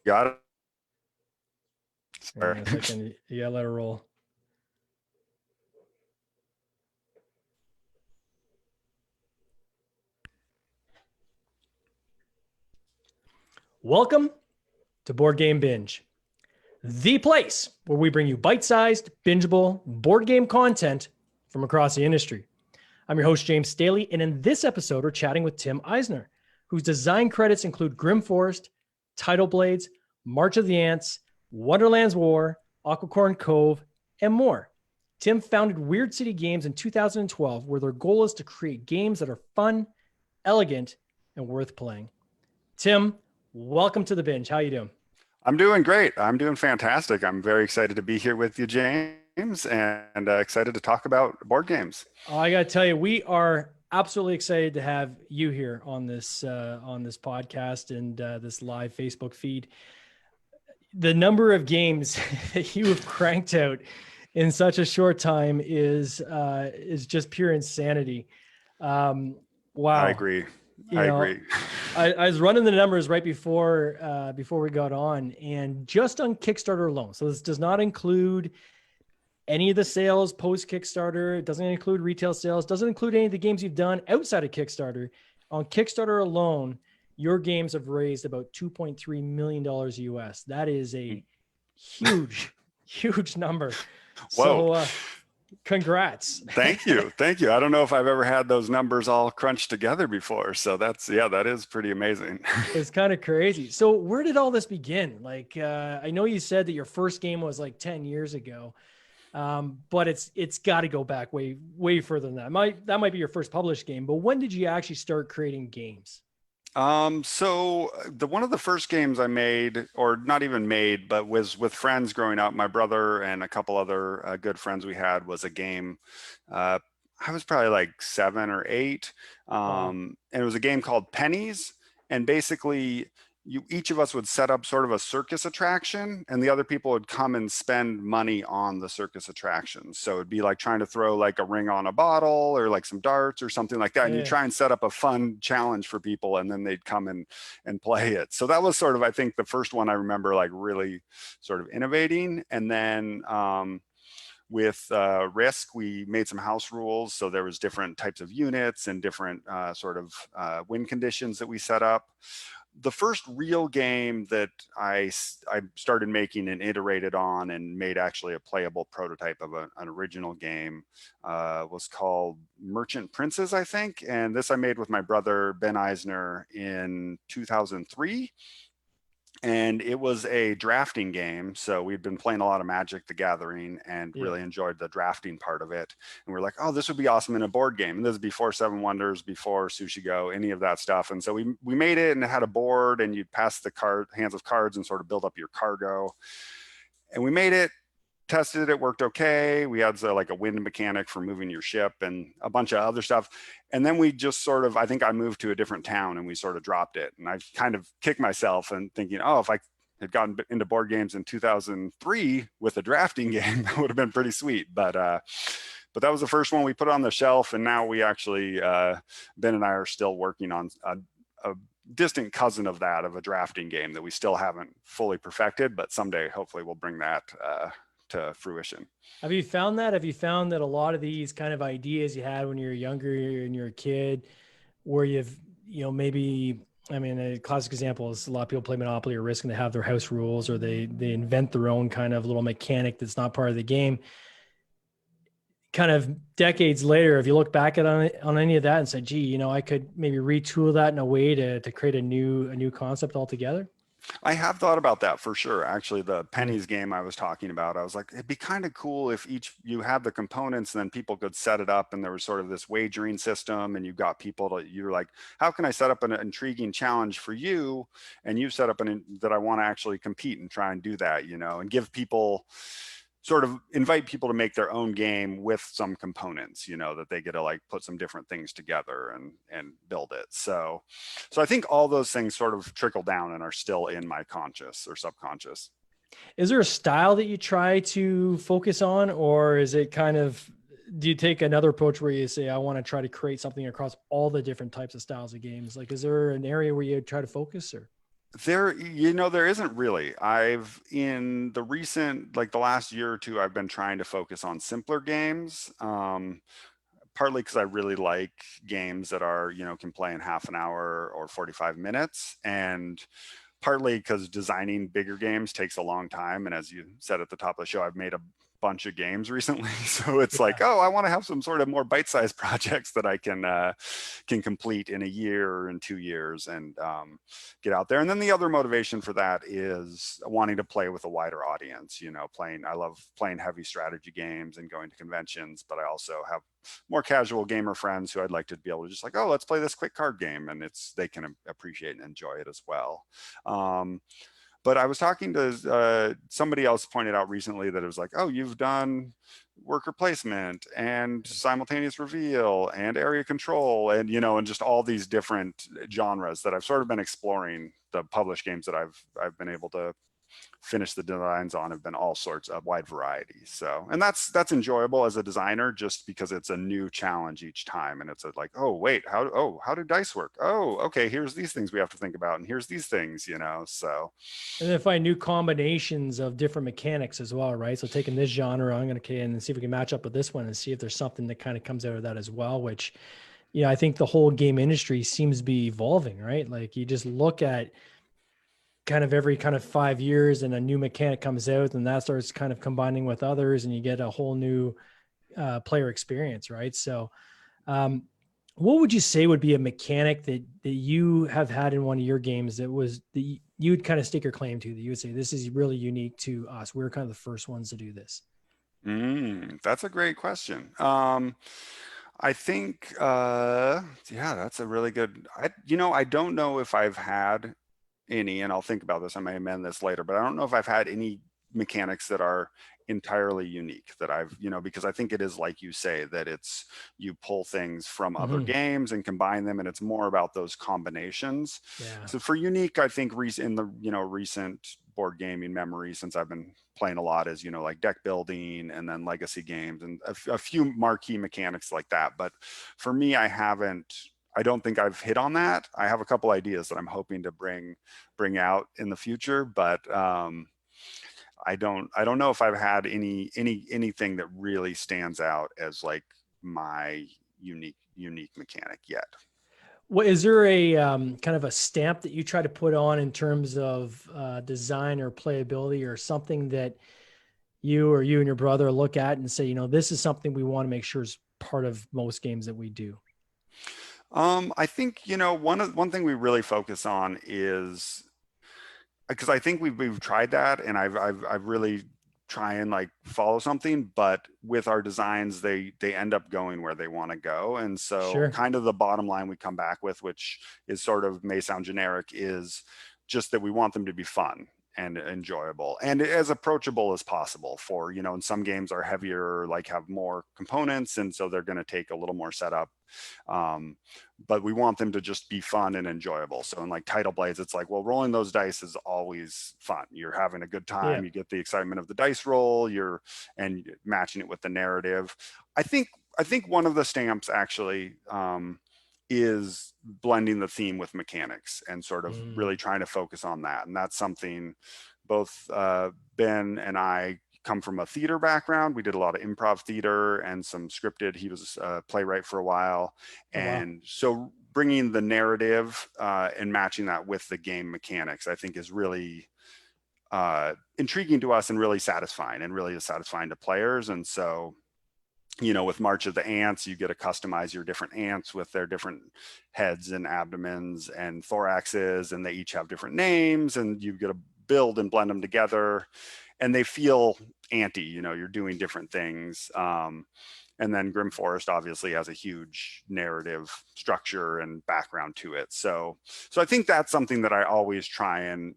got it. Hang on Sorry. a second. You gotta let it roll. Welcome to Board Game Binge, the place where we bring you bite-sized, bingeable board game content from across the industry. I'm your host, James Staley, and in this episode, we're chatting with Tim Eisner, whose design credits include Grimm Forest, Tidal Blades, March of the Ants, Wonderland's War, Aquicorn Cove, and more. Tim founded Weird City Games in 2012, where their goal is to create games that are fun, elegant, and worth playing. Tim, welcome to the binge. How you doing? I'm doing great. I'm doing fantastic. I'm very excited to be here with you, James, and excited to talk about board games. Oh, I got to tell you, we are absolutely excited to have you here on this podcast and this live Facebook feed. The number of games that you have cranked out in such a short time is just pure insanity. Wow. I agree. You I know, agree. I was running the numbers right before we got on, and just on Kickstarter alone. So this does not include any of the sales post Kickstarter. It doesn't include retail sales. Doesn't include any of the games you've done outside of Kickstarter. On Kickstarter alone, your games have raised about $2.3 million US. That is a huge, huge number. Whoa. So congrats. Thank you. Thank you. I don't know if I've ever had those numbers all crunched together before. So that is pretty amazing. It's kind of crazy. So where did all this begin? Like, I know you said that your first game was like 10 years ago, but it's got to go back way, way further than that. That might be your first published game, but when did you actually start creating games? So one of the first games I made, or not even made, but was with friends growing up, my brother and a couple other good friends we had, was a game. I was probably like 7 or 8. Wow. And it was a game called Pennies. And basically each of us would set up sort of a circus attraction, and the other people would come and spend money on the circus attraction. So it'd be like trying to throw like a ring on a bottle or like some darts or something like that. And you try and set up a fun challenge for people, and then they'd come and play it. So that was sort of, I think, the first one I remember like really sort of innovating. And then with Risk, we made some house rules. So there was different types of units and different sort of win conditions that we set up. The first real game that I started making and iterated on and made actually a playable prototype of an original game was called Merchant Princes, I think. And this I made with my brother, Ben Eisner, in 2003. And it was a drafting game. So we'd been playing a lot of Magic the Gathering and really enjoyed the drafting part of it. And we're like, oh, this would be awesome in a board game. And this is before Seven Wonders, before Sushi Go, any of that stuff. And so we made it, and it had a board, and you'd pass the hands of cards and sort of build up your cargo. And we made it, tested it, worked okay. We had like a wind mechanic for moving your ship and a bunch of other stuff. And then we just sort of, I think I moved to a different town and we sort of dropped it. And I kind of kicked myself and thinking, oh, if I had gotten into board games in 2003 with a drafting game, that would have been pretty sweet. But that was the first one we put on the shelf. And now we actually, Ben and I are still working on a distant cousin of that, of a drafting game that we still haven't fully perfected, but someday hopefully we'll bring that to fruition. Have you found that a lot of these kind of ideas you had when you were younger and you're a kid, where maybe, I mean, a classic example is a lot of people play Monopoly or Risk and they have their house rules, or they invent their own kind of little mechanic that's not part of the game. Kind of decades later, if you look back on any of that and said, gee, I could maybe retool that in a way to create a new concept altogether. I have thought about that for sure. Actually, the Pennies game I was talking about, I was like, it'd be kind of cool if you had the components and then people could set it up, and there was sort of this wagering system, and you got people you're like, how can I set up an intriguing challenge for you? And you set up that I want to actually compete and try and do that, and give people, sort of invite people to make their own game with some components, that they get to like put some different things together and build it. So I think all those things sort of trickle down and are still in my conscious or subconscious. Is there a style that you try to focus on, or is it kind of, do you take another approach where you say, I want to try to create something across all the different types of styles of games? Like, is there an area where you try to focus, or? There isn't really. In the recent, like the last year or two, I've been trying to focus on simpler games. Partly because I really like games that are, can play in half an hour or 45 minutes. And partly because designing bigger games takes a long time. And as you said at the top of the show, I've made a bunch of games recently. So it's like, Yeah. oh, I want to have some sort of more bite-sized projects that I can complete in a year or in 2 years and get out there. And then the other motivation for that is wanting to play with a wider audience. I love playing heavy strategy games and going to conventions, but I also have more casual gamer friends who I'd like to be able to just like, oh, let's play this quick card game, and they can appreciate and enjoy it as well. Um, but I was talking to somebody else pointed out recently that it was like, oh, you've done worker placement and simultaneous reveal and area control and just all these different genres that I've sort of been exploring. The published games that I've been able to finish the designs on have been all sorts of wide variety. So, and that's enjoyable as a designer, just because it's a new challenge each time. And it's like, oh, wait, how do dice work? Oh, okay. Here's these things we have to think about. And here's these things. So And then find new combinations of different mechanics as well, right? So taking this genre, I'm going to and see if we can match up with this one and see if there's something that kind of comes out of that as well, which, I think the whole game industry seems to be evolving, right? Like you just look at kind of every kind of 5 years and a new mechanic comes out and that starts kind of combining with others and you get a whole new player experience, right? So, um, what would you say would be a mechanic that you have had in one of your games that was that you would kind of stake your claim to, that you would say this is really unique to us? We're kind of the first ones to do this. that's a great question. I think, yeah, that's a really good. I don't know if I've had any, and I'll think about this. I may amend this later, but I don't know if I've had any mechanics that are entirely unique that because I think it is like you say that you pull things from other Mm-hmm. games and combine them, and it's more about those combinations. Yeah, So for unique, I think in the recent board gaming memory, since I've been playing a lot, is like deck building and then legacy games and a few marquee mechanics like that. But for me, I don't think I've hit on that. I have a couple ideas that I'm hoping to bring out in the future, but I don't know if I've had anything that really stands out as like my unique mechanic yet. what is there a kind of a stamp that you try to put on in terms of design or playability, or something that you and your brother look at and say, this is something we want to make sure is part of most games that we do? I think one thing we really focus on is, because I think we've tried that, and I've really try and like follow something, but with our designs they end up going where they want to go. And so Sure. kind of the bottom line we come back with, which is sort of may sound generic, is just that we want them to be fun and enjoyable and as approachable as possible. For and some games are heavier, like have more components, and so they're going to take a little more setup, but we want them to just be fun and enjoyable. So in like Tidal Blades, it's like, well, rolling those dice is always fun. You're having a good Yeah. time, you get the excitement of the dice roll, and matching it with the narrative. I think one of the stamps actually, is blending the theme with mechanics and sort of Mm. really trying to focus on that. And that's something both Ben and I come from a theater background. We did a lot of improv theater and some scripted. He was a playwright for a while. Oh, wow. And so bringing the narrative and matching that with the game mechanics, I think is really intriguing to us and really satisfying, and really is satisfying to players. And so with March of the Ants, you get to customize your different ants with their different heads and abdomens and thoraxes, and they each have different names, and you get to build and blend them together, and they feel anty. You're doing different things. And then Grimm Forest obviously has a huge narrative structure and background to it. So I think that's something that I always try and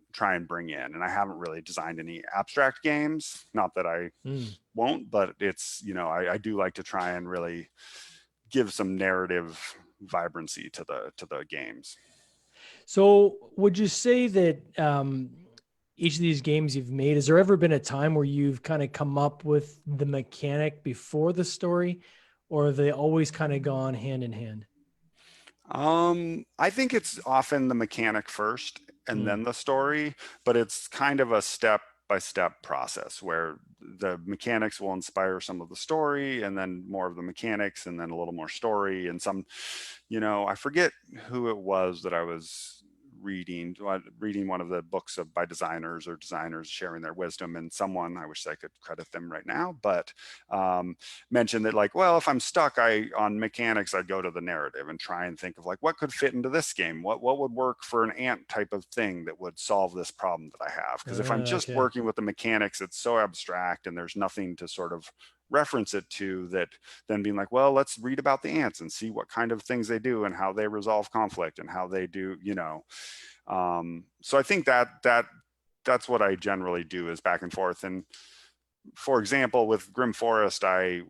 bring in. And I haven't really designed any abstract games, not that I Mm. won't, but it's, I do like to try and really give some narrative vibrancy to the games. So would you say that each of these games you've made, has there ever been a time where you've kind of come up with the mechanic before the story, or have they always kind of gone hand in hand? I think it's often the mechanic first and Mm. then the story, but it's kind of a step by step process where the mechanics will inspire some of the story and then more of the mechanics and then a little more story and some, I forget who it was that I was reading one of the books by designers or designers sharing their wisdom, and someone, I wish I could credit them right now, but um, mentioned that like, well, if I'm stuck on mechanics, I'd go to the narrative and try and think of like what could fit into this game, what would work for an ant type of thing that would solve this problem that I have, because if I'm just Okay. working with the mechanics, it's so abstract and there's nothing to sort of reference it to, that then being like, well, let's read about the ants and see what kind of things they do and how they resolve conflict and how they do, so I think that's what I generally do, is back and forth. And for example, with Grimm Forest, I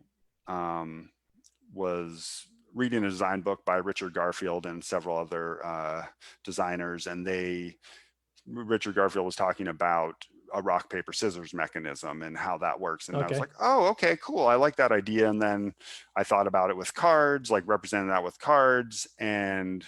um, was reading a design book by Richard Garfield and several other designers, and Richard Garfield was talking about a rock paper scissors mechanism and how that works, and I was Okay. like, oh, okay, cool, I like that idea. And then I thought about it with cards, like representing that with cards, and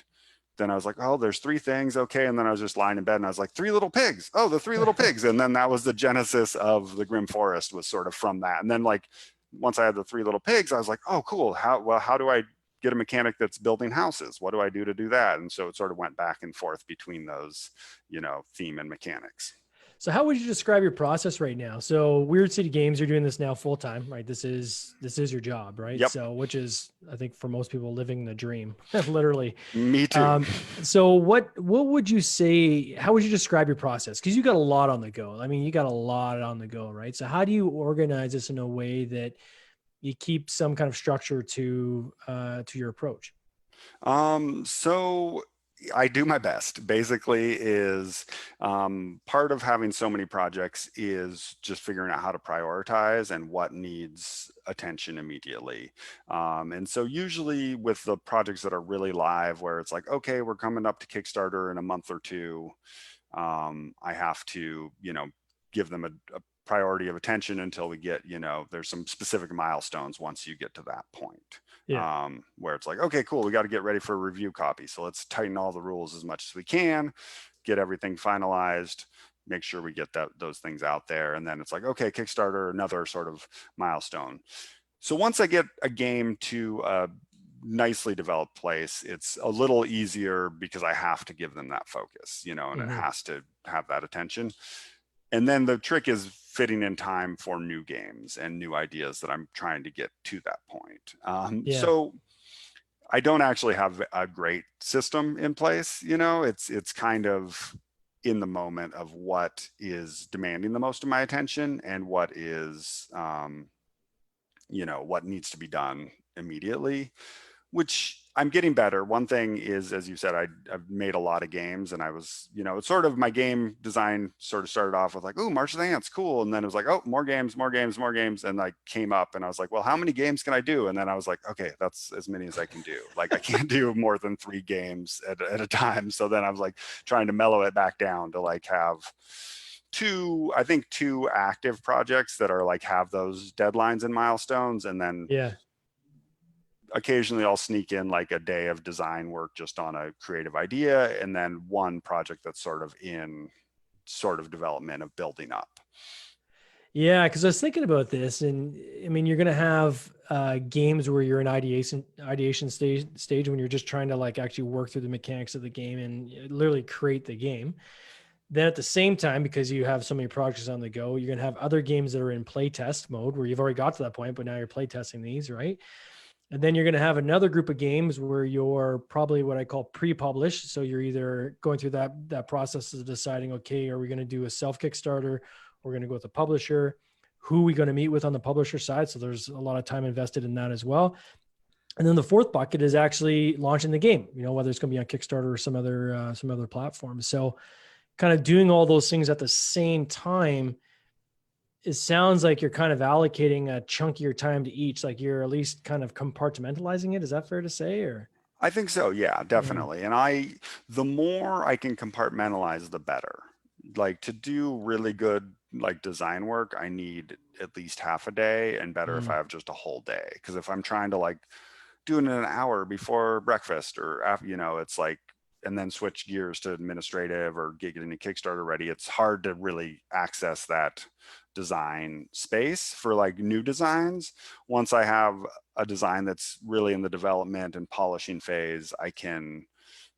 then I was like, oh, there's three things. Okay. And then I was just lying in bed and I was like, three little pigs. Oh, the three little pigs. And then that was the genesis of the Grimm Forest, was sort of from that. And then like, once I had the three little pigs, I was like, oh, cool. How do I get a mechanic that's building houses? What do I do to do that? And so it sort of went back and forth between those, theme and mechanics. So how would you describe your process right now? So Weird City Games, you're doing this now full time, right? This is your job, right? Yep. So which is, I think, for most people, living the dream, literally. Me too. So what would you say? How would you describe your process? Because you got a lot on the go. I mean, you got a lot on the go, right? So how do you organize this in a way that you keep some kind of structure to your approach? So I do my best. Basically, is part of having so many projects is just figuring out how to prioritize and what needs attention immediately. And so usually with the projects that are really live, where it's like, okay, we're coming up to Kickstarter in a month or two, I have to, give them a priority of attention until we get, there's some specific milestones once you get to that point, Yeah. where it's like, okay, cool, we got to get ready for a review copy. So let's tighten all the rules as much as we can, get everything finalized, make sure we get those things out there. And then it's like, okay, Kickstarter, another sort of milestone. So once I get a game to a nicely developed place, it's a little easier because I have to give them that focus, and it Hmm. has to have that attention. And then the trick is fitting in time for new games and new ideas that I'm trying to get to that point. Yeah. So I don't actually have a great system in place. It's kind of in the moment of what is demanding the most of my attention and what is, what needs to be done immediately, which I'm getting better. One thing is, as you said, I've made a lot of games, and I was, it's sort of, my game design sort of started off with like, oh, March of the Ants, cool. And then it was like, oh, more games, more games, more games. And I came up and I was like, well, how many games can I do? And then I was like, okay, that's as many as I can do. Like I can't do more than 3 games at a time. So then I was like trying to mellow it back down to like have two active projects that are like have those deadlines and milestones, and then Yeah. occasionally I'll sneak in like a day of design work just on a creative idea, and then one project that's sort of in sort of development of building up. Yeah, because I was thinking about this, and I mean, you're gonna have games where you're in ideation stage when you're just trying to like actually work through the mechanics of the game and literally create the game. Then at the same time, because you have so many projects on the go, you're gonna have other games that are in playtest mode where you've already got to that point, but now you're playtesting these, right? And then you're going to have another group of games where you're probably what I call pre-published. So you're either going through that process of deciding, okay, are we going to do a self Kickstarter? We're going to go with a publisher. Who are we going to meet with on the publisher side? So there's a lot of time invested in that as well. And then the fourth bucket is actually launching the game. Whether it's going to be on Kickstarter or some other platform. So kind of doing all those things at the same time, it sounds like you're kind of allocating a chunkier time to each, like you're at least kind of compartmentalizing it. Is that fair to say? Or I think so, yeah, yeah. definitely. And the more I can compartmentalize, the better. Like to do really good like design work, I need at least half a day, and better if I Mm. have just a whole day. Because if I'm trying to like do it in an hour before breakfast or after, it's like, and then switch gears to administrative or getting a Kickstarter ready. It's hard to really access that design space for like new designs. Once I have a design that's really in the development and polishing phase, I can,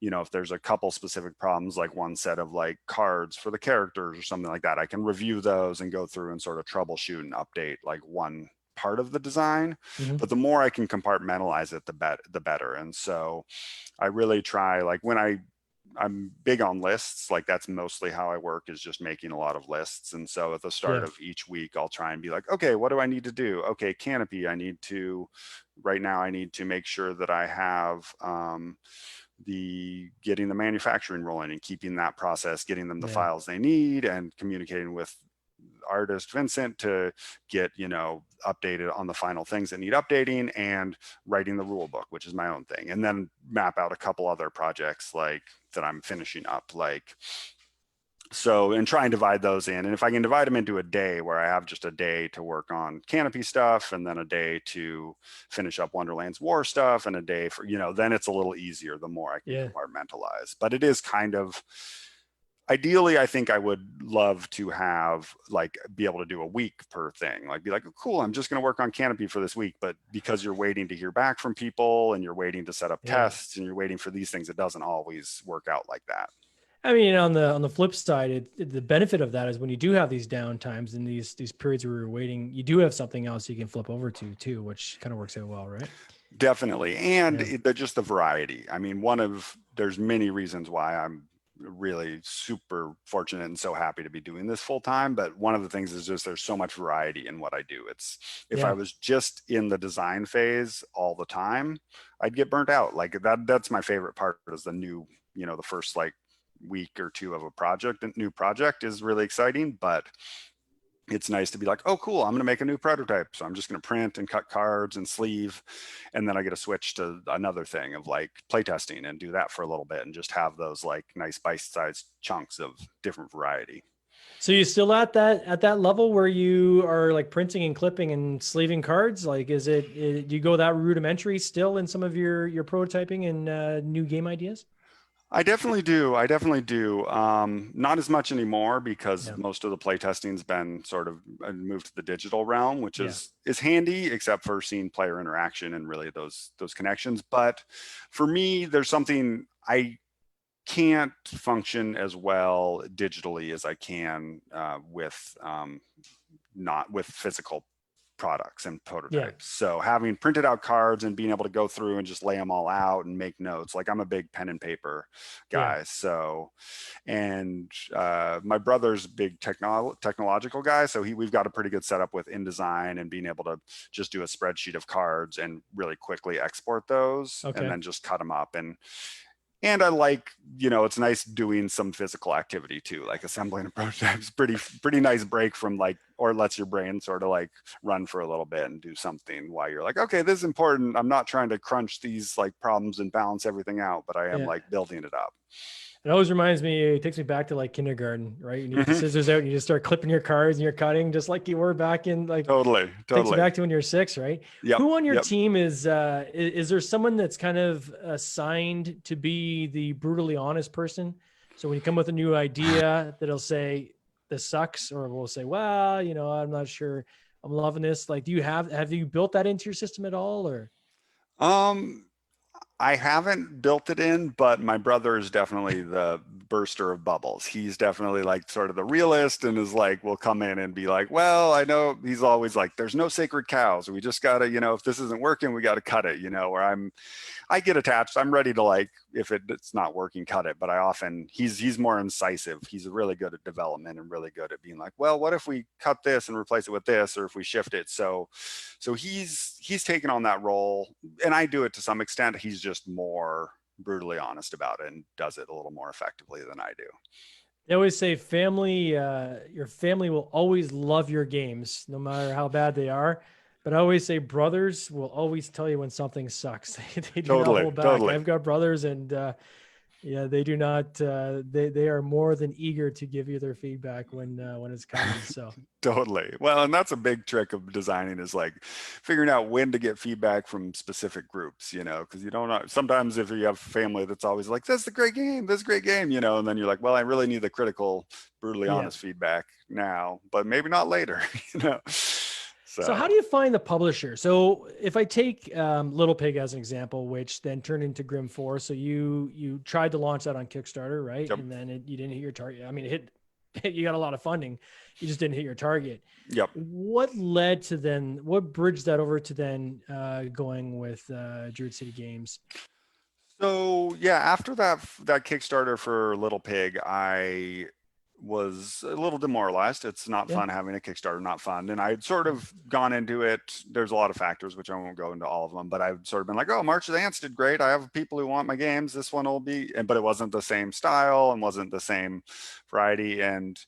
if there's a couple specific problems, like one set of like cards for the characters or something like that, I can review those and go through and sort of troubleshoot and update like one part of the design. Mm-hmm. But the more I can compartmentalize it, the better. And so I really try, like when I'm big on lists, like that's mostly how I work, is just making a lot of lists. And so at the start of each week, I'll try and be like, okay, what do I need to do? Okay, canopy, right now I need to make sure that I have getting the manufacturing rolling and keeping that process, getting them the files they need, and communicating with artist Vincent to get updated on the final things that need updating, and writing the rule book, which is my own thing, and then map out a couple other projects like that I'm finishing up, like so, and try and divide those in. And if I can divide them into a day where I have just a day to work on canopy stuff, and then a day to finish up Wonderland's war stuff, and a day for, then it's a little easier the more I can compartmentalize. But it is kind of, ideally, I think I would love to have like be able to do a week per thing, like be like, oh, cool, I'm just going to work on canopy for this week. But because you're waiting to hear back from people, and you're waiting to set up tests, and you're waiting for these things, it doesn't always work out like that. I mean, on the flip side, the benefit of that is when you do have these downtimes and these periods where you're waiting, you do have something else you can flip over to too, which kind of works out well, right? Definitely. And just the variety. I mean, there's many reasons why I'm really super fortunate and so happy to be doing this full time. But one of the things is just there's so much variety in what I do. If I was just in the design phase all the time, I'd get burnt out. Like that's my favorite part, is the first like week or two of a new project is really exciting. But it's nice to be like, oh, cool, I'm going to make a new prototype. So I'm just going to print and cut cards and sleeve. And then I get to switch to another thing of like playtesting and do that for a little bit, and just have those like nice bite-sized chunks of different variety. So you still at that level where you are like printing and clipping and sleeving cards? Like, do you go that rudimentary still in some of your prototyping and new game ideas? I definitely do. Not as much anymore, because most of the playtesting's been sort of moved to the digital realm, which is handy, except for seeing player interaction and really those connections. But for me, there's something, I can't function as well digitally as I can not with physical products and prototypes. So having printed out cards and being able to go through and just lay them all out and make notes, like I'm a big pen and paper guy. So, and my brother's a big technological guy. So we've got a pretty good setup with InDesign, and being able to just do a spreadsheet of cards and really quickly export those and then just cut them up. And I like, it's nice doing some physical activity too, like assembling a prototype is pretty nice break from like, or lets your brain sort of like run for a little bit and do something while you're like, okay, this is important. I'm not trying to crunch these like problems and balance everything out, but I am like building it up. It always reminds me, it takes me back to like kindergarten, right? You need the scissors out and you just start clipping your cards and you're cutting, just like you were back in like, totally. Takes you back to when you're 6, right? Who on your team is there someone that's kind of assigned to be the brutally honest person? So when you come with a new idea that'll say, this sucks, or we'll say, well, I'm not sure I'm loving this. Like, have you built that into your system at all, or? I haven't built it in, but my brother is definitely the burster of bubbles. He's definitely like sort of the realist, and is like, will come in and be like, well, I know, he's always like, there's no sacred cows. We just gotta, if this isn't working, we got to cut it, where I get attached. I'm ready to like, if it's not working, cut it. But he's more incisive. He's really good at development and really good at being like, well, what if we cut this and replace it with this, or if we shift it? So he's taken on that role, and I do it to some extent. He's just more brutally honest about it and does it a little more effectively than I do. They always say your family will always love your games, no matter how bad they are. But I always say brothers will always tell you when something sucks. They do not hold back. I've got brothers, and Yeah, they do not. They are more than eager to give you their feedback when it's coming. So Totally. Well, and that's a big trick of designing is like figuring out when to get feedback from specific groups, because you don't know. Sometimes if you have family that's always like, that's a great game, that's a great game, and then you're like, well, I really need the critical, brutally yeah. honest feedback now, but maybe not later, you know. So how So, do you find the publisher? So if I take Little Pig as an example, which then turned into Grimm Forest, so you tried to launch that on Kickstarter, right? yep, And then you didn't hit your target. I mean, it hit. You got a lot of funding, you just didn't hit your target. yep. What led to then? What bridged that over to then going with Druid City Games? So yeah, after that Kickstarter for Little Pig, I was a little demoralized. It's not Yeah. fun having a Kickstarter, not fun. And I'd sort of gone into it. There's a lot of factors, which I won't go into all of them, but I've sort of been like, oh, March of the Ants did great. I have people who want my games. This one will be, but it wasn't the same style and wasn't the same variety. And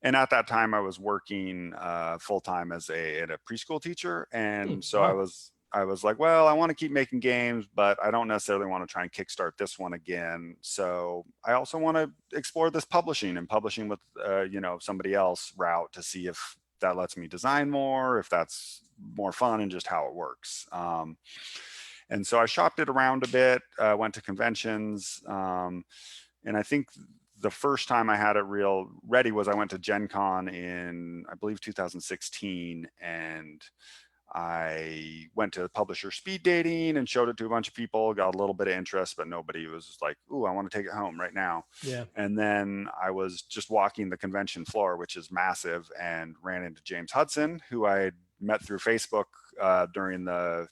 at that time I was working full time as a preschool teacher, and so Wow. I was like, well, I want to keep making games, but I don't necessarily want to try and kickstart this one again. So I also want to explore this publishing with somebody else route to see if that lets me design more, if that's more fun, and just how it works. And so I shopped it around a bit, went to conventions, and I think the first time I had it real ready was I went to Gen Con in, I believe, 2016. And I went to publisher speed dating and showed it to a bunch of people, got a little bit of interest, but nobody was like, ooh, I want to take it home right now. Yeah. And then I was just walking the convention floor, which is massive, and ran into James Hudson, who I had met through Facebook during the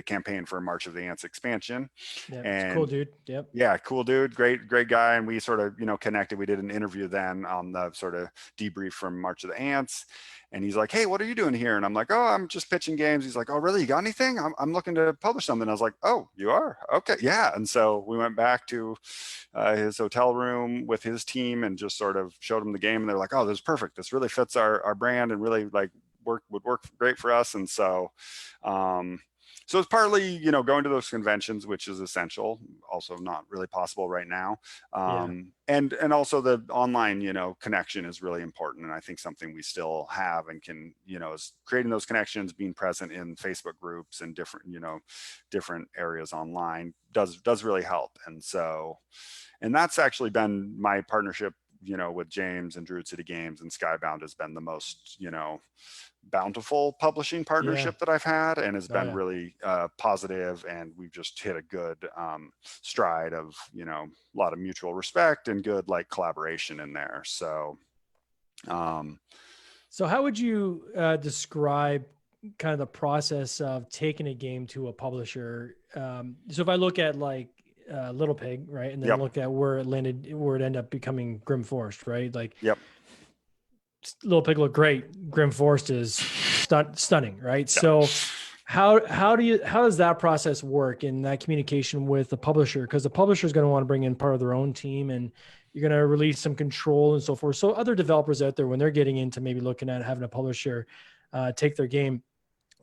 campaign for March of the Ants expansion. Yeah. It's cool, And dude. Yep. yeah, cool dude, great guy. And we sort of, connected. We did an interview then on the sort of debrief from March of the Ants. And he's like, hey, what are you doing here? And I'm like, oh, I'm just pitching games. He's like, oh, really? You got anything? I'm looking to publish something. I was like, oh, you are? Okay, yeah. And so we went back to his hotel room with his team and just sort of showed him the game. And they're like, oh, this is perfect. This really fits our brand and really like would work great for us. And so, so it's partly, going to those conventions, which is essential, also not really possible right now. Yeah. And also the online, connection is really important. And I think something we still have and can, is creating those connections, being present in Facebook groups and different areas online does really help. And so, and that's actually been my partnership, with James and Druid City Games and Skybound has been the most, bountiful publishing Yeah. partnership that I've had, and has Oh been yeah. really positive, and we've just hit a good stride of a lot of mutual respect and good like collaboration in there. So um, So how would you describe kind of the process of taking a game to a publisher? So if I look at like Little Pig, right, and then yep, look at where it landed, where it ended up becoming Grimm Forest, right? Like yep, Little Pig looked great. Grimm Forest is stunning, right? yeah. So how does that process work in that communication with the publisher? Because the publisher is going to want to bring in part of their own team, and you're going to release some control and so forth. So other developers out there, when they're getting into maybe looking at having a publisher take their game,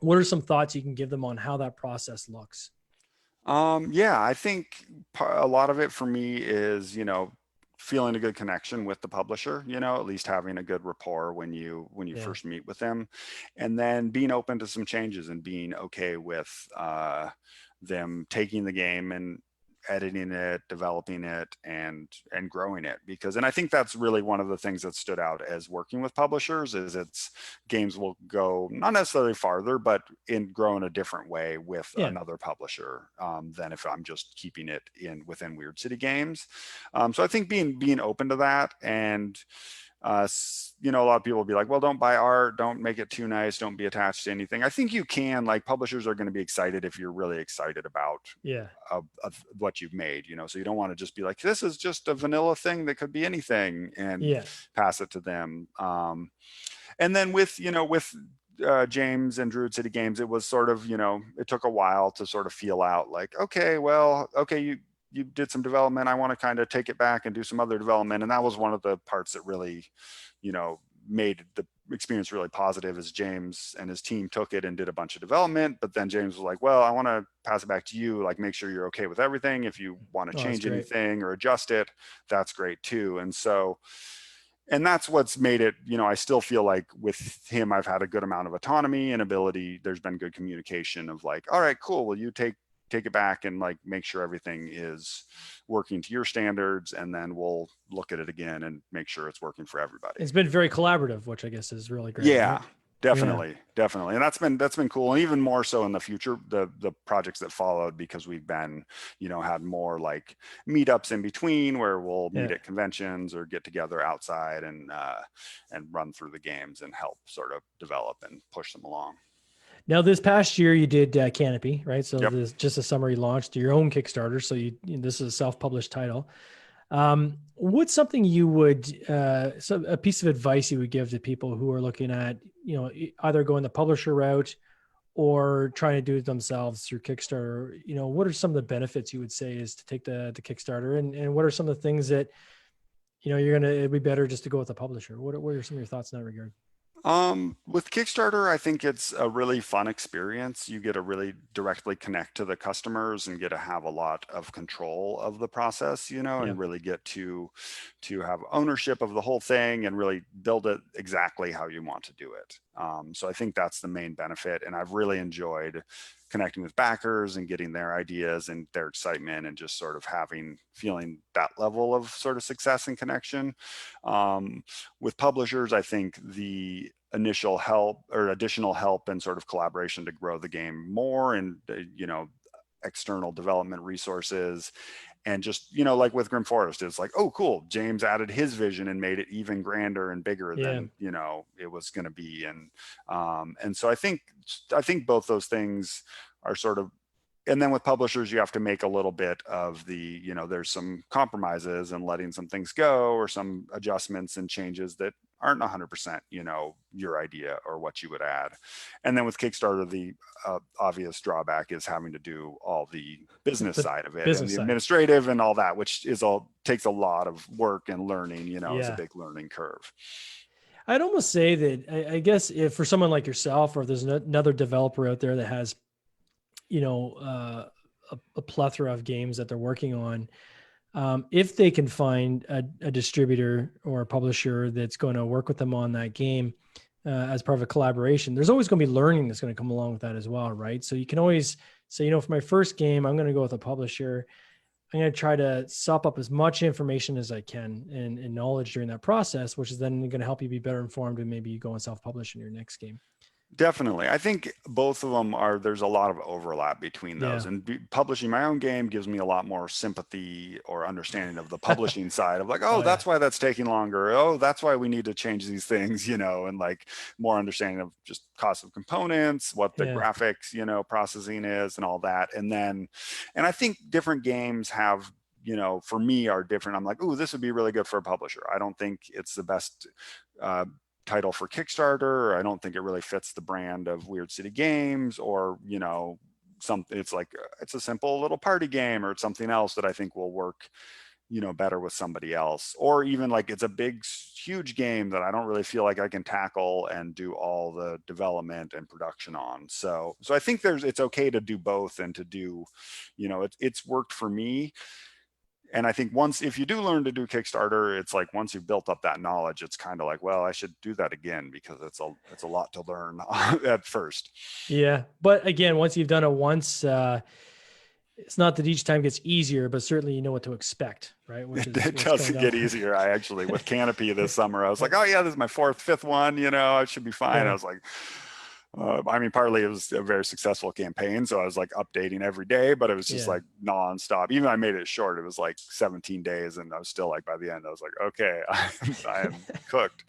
what are some thoughts you can give them on how that process looks? Yeah, I think a lot of it for me is, feeling a good connection with the publisher, at least having a good rapport when you Yeah. first meet with them, and then being open to some changes and being okay with them taking the game and editing it, developing it, and growing it. Because, and I think that's really one of the things that stood out as working with publishers is it's games will go not necessarily farther, but grow in a different way with Yeah. another publisher than if I'm just keeping it within Weird City Games. So I think being open to that, and a lot of people will be like, well, don't buy art, don't make it too nice, don't be attached to anything. I think you can, like, publishers are going to be excited if you're really excited about Yeah. of what you've made, so you don't want to just be like, this is just a vanilla thing that could be anything, and Yeah. pass it to them. And then with James and Druid City Games, it was sort of, it took a while to sort of feel out like, okay, well, okay, you did some development. I want to kind of take it back and do some other development. And that was one of the parts that really, made the experience really positive is James and his team took it and did a bunch of development, but then James was like, well, I want to pass it back to you, like make sure you're okay with everything. If you want to change anything or adjust it, that's great too. And that's what's made it, I still feel like with him, I've had a good amount of autonomy and ability. There's been good communication of like, all right, cool. Well, you take it back and like make sure everything is working to your standards, and then we'll look at it again and make sure it's working for everybody. It's been very collaborative, which I guess is really great. Yeah, right? definitely. And that's been cool. And even more so in the future, the projects that followed, because we've been, had more like meetups in between where we'll meet at conventions or get together outside and run through the games and help sort of develop and push them along. Now, this past year you did Canopy, right? So this just a summer you launched your own Kickstarter. So this is a self-published title. What's something you would, a piece of advice you would give to people who are looking at, either going the publisher route or trying to do it themselves through Kickstarter? What are some of the benefits you would say is to take the Kickstarter, and what are some of the things that, it'd be better just to go with the publisher? What are some of your thoughts in that regard? With Kickstarter, I think it's a really fun experience. You get to really directly connect to the customers and get to have a lot of control of the process, and really get to have ownership of the whole thing and really build it exactly how you want to do it. So I think that's the main benefit. And I've really enjoyed connecting with backers and getting their ideas and their excitement and just sort of feeling that level of sort of success and connection. With publishers, I think the initial help or additional help and sort of collaboration to grow the game more, and external development resources, and just like with Grimm Forest, it's like, oh cool, James added his vision and made it even grander and bigger than it was going to be. And so I think both those things are sort of, and then with publishers, you have to make a little bit of the, there's some compromises and letting some things go, or some adjustments and changes that aren't 100%, your idea or what you would add. And then with Kickstarter, the obvious drawback is having to do all the business side of it and the administrative and all that, which takes a lot of work and learning, is a big learning curve. I'd almost say that I guess if for someone like yourself, or if there's another developer out there that has, a plethora of games that they're working on, if they can find a distributor or a publisher that's going to work with them on that game as part of a collaboration, there's always going to be learning that's going to come along with that as well, right? So you can always say, for my first game, I'm going to go with a publisher. I'm going to try to sop up as much information as I can and knowledge during that process, which is then going to help you be better informed and maybe go and self-publish in your next game. Definitely. I think both of them there's a lot of overlap between those, and publishing my own game gives me a lot more sympathy or understanding of the publishing side of like, that's why that's taking longer. Oh, that's why we need to change these things, and like more understanding of just cost of components, what the graphics, processing is and all that. And I think different games have, for me are different. I'm like, oh, this would be really good for a publisher. I don't think it's the best, title for Kickstarter. I don't think it really fits the brand of Weird City Games, or something. It's like it's a simple little party game, or it's something else that I think will work better with somebody else. Or even like it's a big huge game that I don't really feel like I can tackle and do all the development and production on. So I think it's okay to do both, and to do it's worked for me. And I think if you do learn to do Kickstarter, it's like once you've built up that knowledge, it's kind of like, well, I should do that again, because it's a lot to learn at first. Yeah. But again, once you've done it once, it's not that each time gets easier, but certainly you know what to expect, right? It doesn't get easier. I actually, with Canopy this summer, I was like, oh yeah, this is my fifth one, I should be fine. I was like, partly it was a very successful campaign, so I was like updating every day, but it was just like nonstop. Even I made it short. It was like 17 days, and I was still like, by the end, I was like, okay, I am cooked.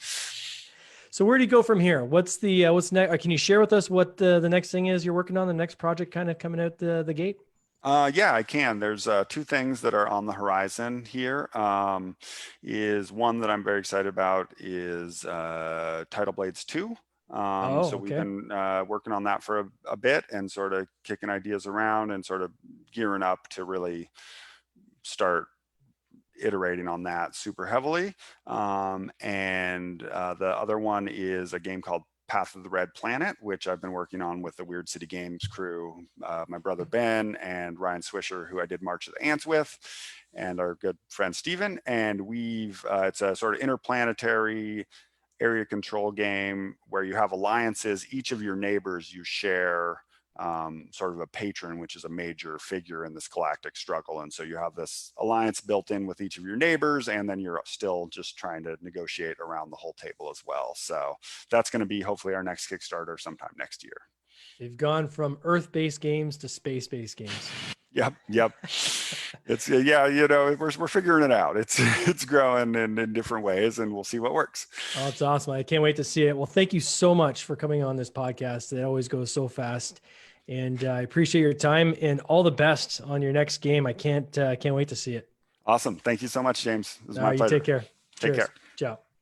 So where do you go from here? What's next? Can you share with us what the next thing is you're working on? The next project kind of coming out the gate? Yeah, I can. There's two things that are on the horizon here. Is one that I'm very excited about is Tidal Blades 2. We've been working on that for a bit, and sort of kicking ideas around and sort of gearing up to really start iterating on that super heavily. And the other one is a game called Path of the Red Planet, which I've been working on with the Weird City Games crew, my brother Ben and Ryan Swisher, who I did March of the Ants with, and our good friend Steven. And it's a sort of interplanetary area control game where you have alliances. Each of your neighbors you share sort of a patron, which is a major figure in this galactic struggle. And so you have this alliance built in with each of your neighbors, and then you're still just trying to negotiate around the whole table as well. So that's going to be hopefully our next Kickstarter sometime next year. They've gone from Earth-based games to space-based games. Yep. It's we're figuring it out. It's growing in different ways, and we'll see what works. Oh, it's awesome. I can't wait to see it. Well, thank you so much for coming on this podcast. It always goes so fast. And I appreciate your time, and all the best on your next game. I can't wait to see it. Awesome. Thank you so much, James. It was my You pleasure. take care. Take Cheers. care. Ciao.